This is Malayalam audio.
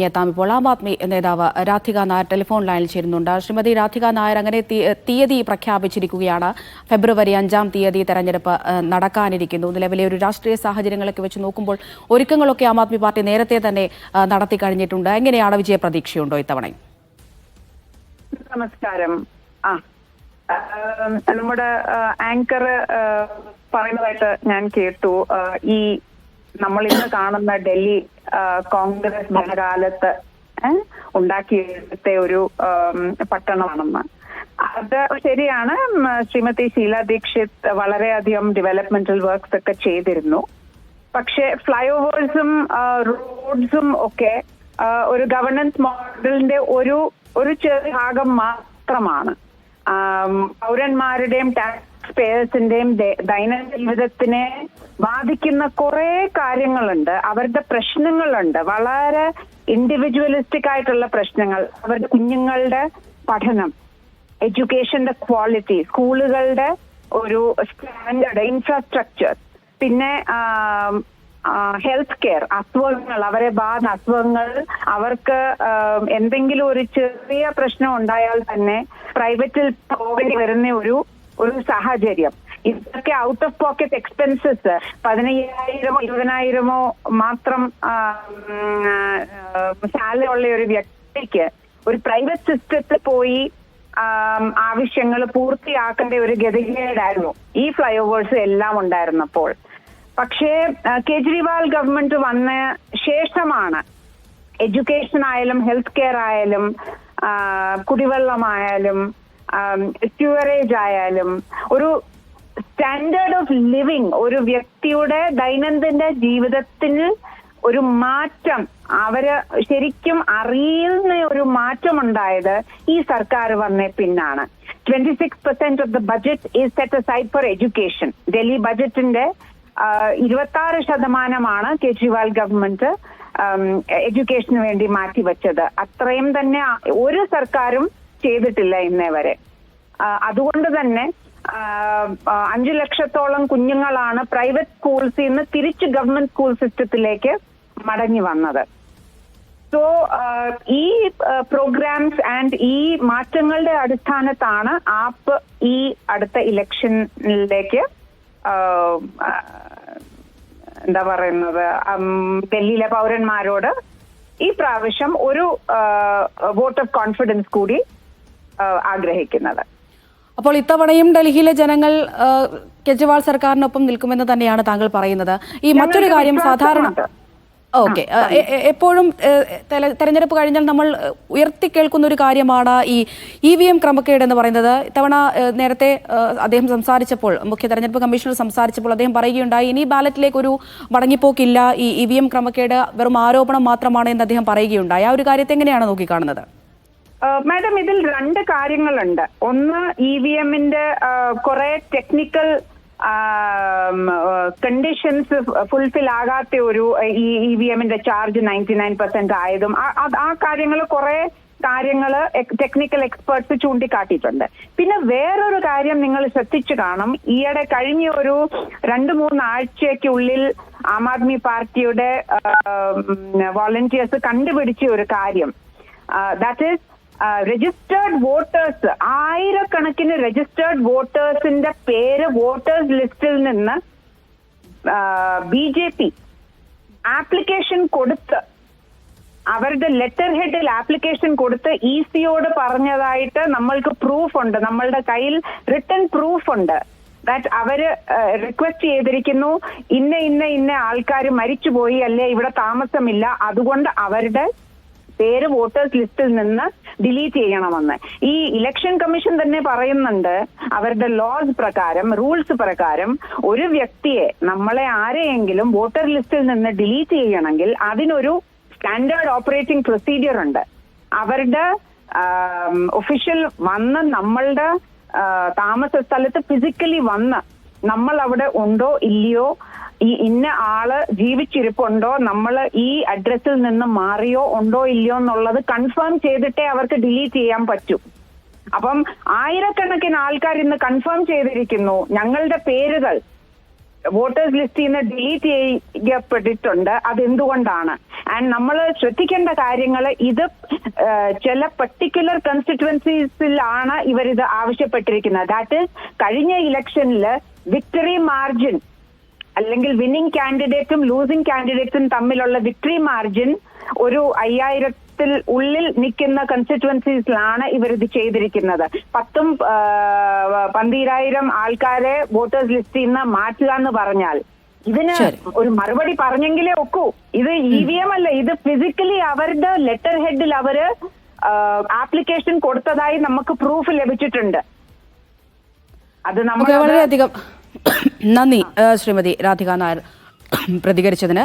എത്താം ഇപ്പോൾ ആം ആദ്മി നേതാവ് രാധിക നായർ ടെലിഫോൺ ലൈനിൽ ചേരുന്നുണ്ട്. ശ്രീമതി രാധിക നായർ, അങ്ങനെ തീയതി പ്രഖ്യാപിച്ചിരിക്കുകയാണ്. ഫെബ്രുവരി 5-ാം തീയതി തെരഞ്ഞെടുപ്പ് നടക്കാനിരിക്കുന്നു. നിലവിലെ ഒരു രാഷ്ട്രീയ സാഹചര്യങ്ങളൊക്കെ വെച്ച് നോക്കുമ്പോൾ ഒരുക്കങ്ങളൊക്കെ ആം ആദ്മി പാർട്ടി നേരത്തെ തന്നെ നടത്തി കഴിഞ്ഞിട്ടുണ്ട്. എങ്ങനെയാണ് വിജയപ്രതീക്ഷയുണ്ടോ ഇത്തവണ? നമസ്കാരം. നമ്മുടെ ആങ്കർ പറയുന്നതായിട്ട് ഞാൻ കേട്ടു. ഈ നമ്മൾ ഇന്ന് കാണുന്ന ഡൽഹി കോൺഗ്രസ് ഭരണകാലത്ത് ഉണ്ടാക്കിയെടുത്ത ഒരു പട്ടണമാണെന്ന്. അത് ശരിയാണ്. ശ്രീമതി ഷീല ദീക്ഷിത് വളരെയധികം ഡെവലപ്മെന്റൽ വർക്ക്സ് ഒക്കെ ചെയ്തിരുന്നു. പക്ഷെ ഫ്ലൈ ഓവേഴ്സും റോഡ്സും ഒക്കെ ഒരു ഗവർണൻസ് മോഡലിന്റെ ഒരു ചെറിയ ഭാഗം മാത്രമാണ്. പൗരന്മാരുടെയും ടാക്സ് പേയേഴ്സിന്റെയും ദൈനംദിന ജീവിതത്തിനെ ബാധിക്കുന്ന കുറെ കാര്യങ്ങളുണ്ട്. അവരുടെ പ്രശ്നങ്ങളുണ്ട്, വളരെ ഇൻഡിവിജ്വലിസ്റ്റിക് ആയിട്ടുള്ള പ്രശ്നങ്ങൾ. അവരുടെ കുഞ്ഞുങ്ങളുടെ പഠനം, എഡ്യൂക്കേഷന്റെ ക്വാളിറ്റി, സ്കൂളുകളുടെ ഒരു സ്റ്റാൻഡേർഡ്, ഇൻഫ്രാസ്ട്രക്ചർ, പിന്നെ ഹെൽത്ത് കെയർ, അസുഖങ്ങൾ, അവരെ ബാധിക്കുന്ന അസുഖങ്ങൾ. അവർക്ക് എന്തെങ്കിലും ഒരു ചെറിയ പ്രശ്നം ഉണ്ടായാൽ തന്നെ പ്രൈവറ്റിൽ പോകേണ്ടി വരുന്ന ഒരു സാഹചര്യം. ഇതൊക്കെ ഔട്ട് ഓഫ് പോക്കറ്റ് എക്സ്പെൻസസ് 15,000 20,000 മാത്രം സാലറി ഉള്ള ഒരു വ്യക്തിക്ക് ഒരു പ്രൈവറ്റ് സിസ്റ്റത്തിൽ പോയി ആവശ്യങ്ങൾ പൂർത്തിയാക്കേണ്ട ഒരു ഗതികേടായിരുന്നു ഈ ഫ്ലൈ ഓവേഴ്സ് എല്ലാം ഉണ്ടായിരുന്നപ്പോൾ. പക്ഷേ കേജ്രിവാൾ ഗവൺമെന്റ് വന്ന ശേഷമാണ് എഡ്യൂക്കേഷൻ ആയാലും ഹെൽത്ത് കെയർ ആയാലും കുടിവെള്ളമായാലും സ്യൂവറേജ് ആയാലും ഒരു സ്റ്റാൻഡേർഡ് ഓഫ് ലിവിങ്, ഒരു വ്യക്തിയുടെ ദൈനംദിന ജീവിതത്തിൽ ഒരു മാറ്റം, അവര് ശരിക്കും അറിയുന്ന ഒരു മാറ്റം ഉണ്ടായത് ഈ സർക്കാർ വന്ന പിന്നാണ്. 26% of the budget is set aside for education. Delhi ബഡ്ജറ്റിന്റെ 26% കേജ്രിവാൾ ഗവൺമെന്റ് എഡ്യൂക്കേഷന് വേണ്ടി മാറ്റിവെച്ചത്. അത്രയും തന്നെ ഒരു സർക്കാരും ചെയ്തിട്ടില്ല ഇന്നേ വരെ. അതുകൊണ്ട് തന്നെ 5 ലക്ഷത്തോളം കുഞ്ഞുങ്ങളാണ് പ്രൈവറ്റ് സ്കൂൾസിൽ നിന്ന് തിരിച്ച് ഗവൺമെന്റ് സ്കൂൾ സിസ്റ്റത്തിലേക്ക് മടങ്ങി വന്നത്. സോ ഈ പ്രോഗ്രാംസ് ആൻഡ് ഈ മാറ്റങ്ങളുടെ അടിസ്ഥാനത്താണ് ആപ്പ് ഈ അടുത്ത ഇലക്ഷനിലേക്ക് എന്താ പറയുന്നത്, ഡൽഹിയിലെ പൗരന്മാരോട് ഈ പ്രാവശ്യം ഒരു വോട്ട് ഓഫ് കോൺഫിഡൻസ് കൂടി ആഗ്രഹിക്കുന്നത്. അപ്പോൾ ഇത്തവണയും ഡൽഹിയിലെ ജനങ്ങൾ കേജ്രിവാൾ സർക്കാരിനൊപ്പം നിൽക്കുമെന്ന് തന്നെയാണ് താങ്കൾ പറയുന്നത്. ഈ മറ്റൊരു കാര്യം, സാധാരണ എപ്പോഴും തെരഞ്ഞെടുപ്പ് കഴിഞ്ഞാൽ നമ്മൾ ഉയർത്തിക്കേൾക്കുന്ന ഒരു കാര്യമാണ് ഈ EVM ക്രമക്കേട് എന്ന് പറയുന്നത്. ഇത്തവണ നേരത്തെ അദ്ദേഹം സംസാരിച്ചപ്പോൾ, മുഖ്യ തെരഞ്ഞെടുപ്പ് കമ്മീഷണർ സംസാരിച്ചപ്പോൾ അദ്ദേഹം പറയുകയുണ്ടായി, ഇനി ബാലറ്റിലേക്ക് ഒരു മടങ്ങിപ്പോക്കില്ല, ഈ EVM ക്രമക്കേട് വെറും ആരോപണം മാത്രമാണ് എന്ന് അദ്ദേഹം പറയുകയുണ്ടായി. ആ ഒരു കാര്യത്തെ എങ്ങനെയാണ് നോക്കിക്കാണുന്നത്? മാഡം, ഇതിൽ 2 കാര്യങ്ങളുണ്ട്. ഒന്ന്, EVMന്റെ കുറെ ടെക്നിക്കൽ കണ്ടീഷൻസ് ഫുൾഫിൽ ആകാത്ത ഒരു EVMന്റെ ചാർജ് 99% ആയതും ആ കാര്യങ്ങൾ കുറെ കാര്യങ്ങള് ടെക്നിക്കൽ എക്സ്പേർട്സ് ചൂണ്ടിക്കാട്ടിയിട്ടുണ്ട്. പിന്നെ വേറൊരു കാര്യം നിങ്ങൾ ശ്രദ്ധിച്ചു കാണും, ഈയിടെ കഴിഞ്ഞ ഒരു 2-3 ആഴ്ചയ്ക്കുള്ളിൽ ആം ആദ്മി പാർട്ടിയുടെ വോളണ്ടിയേഴ്സ് കണ്ടുപിടിച്ച ഒരു കാര്യം, ദാറ്റ് ഈസ് രജിസ്റ്റേർഡ് വോട്ടേഴ്സ്. ആയിരക്കണക്കിന് രജിസ്റ്റേർഡ് വോട്ടേഴ്സിന്റെ പേര് വോട്ടേഴ്സ് ലിസ്റ്റിൽ നിന്ന് BJP ആപ്ലിക്കേഷൻ കൊടുത്ത്, അവരുടെ ലെറ്റർ ഹെഡിൽ ആപ്ലിക്കേഷൻ കൊടുത്ത് ECയോട് പറഞ്ഞതായിട്ട് നമ്മൾക്ക് പ്രൂഫ് ഉണ്ട്, നമ്മളുടെ കയ്യിൽ റിട്ടൺ പ്രൂഫ് ഉണ്ട്. ദാറ്റ് അവര് റിക്വസ്റ്റ് ചെയ്തിരിക്കുന്നു, ഇന്ന ആൾക്കാർ മരിച്ചുപോയി, അല്ലെ ഇവിടെ താമസമില്ല, അതുകൊണ്ട് അവരുടെ പേര് വോട്ടേഴ്സ് ലിസ്റ്റിൽ നിന്ന് ഡിലീറ്റ് ചെയ്യണമെന്ന്. ഈ ഇലക്ഷൻ കമ്മീഷൻ തന്നെ പറയുന്നുണ്ട്, അവരുടെ ലോസ് പ്രകാരം, റൂൾസ് പ്രകാരം ഒരു വ്യക്തിയെ, നമ്മളെ ആരെയെങ്കിലും വോട്ടർ ലിസ്റ്റിൽ നിന്ന് ഡിലീറ്റ് ചെയ്യണമെങ്കിൽ അതിനൊരു സ്റ്റാൻഡേർഡ് ഓപ്പറേറ്റിംഗ് പ്രൊസീജിയർ ഉണ്ട്. അവരുടെ ഒഫീഷ്യൽ വന്ന് നമ്മളുടെ താമസ സ്ഥലത്ത് ഫിസിക്കലി വന്ന് നമ്മൾ അവിടെ ഉണ്ടോ ഇല്ലയോ, ഈ ഇന്ന ആള് ജീവിച്ചിരിപ്പുണ്ടോ, നമ്മൾ ഈ അഡ്രസ്സിൽ നിന്ന് മാറിയോ ഉണ്ടോ ഇല്ലയോ എന്നുള്ളത് കൺഫേം ചെയ്തിട്ടേ അവർക്ക് ഡിലീറ്റ് ചെയ്യാൻ പറ്റൂ. അപ്പം ആയിരക്കണക്കിന് ആൾക്കാർ ഇന്ന് കൺഫേം ചെയ്തിരിക്കുന്നു, ഞങ്ങളുടെ പേരുകൾ വോട്ടേഴ്സ് ലിസ്റ്റിൽ നിന്ന് ഡിലീറ്റ് ചെയ്യപ്പെട്ടിട്ടുണ്ട്. അതെന്തുകൊണ്ടാണ്? ആൻഡ് നമ്മൾ ശ്രദ്ധിക്കേണ്ട കാര്യങ്ങൾ, ഇത് ചില പർട്ടിക്കുലർ കൺസ്റ്റിറ്റ്യുവൻസീസിലാണ് ഇവരിത് ആവശ്യപ്പെട്ടിരിക്കുന്നത്. ദാറ്റ് ഈസ് കഴിഞ്ഞ ഇലക്ഷനിൽ വിക്ടറി മാർജിൻ അല്ലെങ്കിൽ വിന്നിംഗ് കാൻഡിഡേറ്റും ലൂസിംഗ് കാൻഡിഡേറ്റ്സും തമ്മിലുള്ള വിക്ടറി മാർജിൻ ഒരു 5000 ഉള്ളിൽ നിൽക്കുന്ന കൺസ്റ്റിറ്റ്യുവൻസീസിലാണ് ഇവരിത് ചെയ്തിരിക്കുന്നത്. 10,000-12,000 ആൾക്കാരെ വോട്ടേഴ്സ് ലിസ്റ്റിൽ നിന്ന് മാറ്റുക എന്ന് പറഞ്ഞാൽ ഇതിന് ഒരു മറുപടി പറഞ്ഞെങ്കിലേ ഒക്കൂ. ഇത് EVM അല്ല, ഇത് ഫിസിക്കലി അവരുടെ ലെറ്റർ ഹെഡിൽ അവര് ആപ്ലിക്കേഷൻ കൊടുത്തതായി നമുക്ക് പ്രൂഫ് ലഭിച്ചിട്ടുണ്ട്. അത് നമ്മൾ വളരെയധികം നന്ദി ശ്രീമതി രാധിക നായർ പ്രതികരിച്ചതിന്.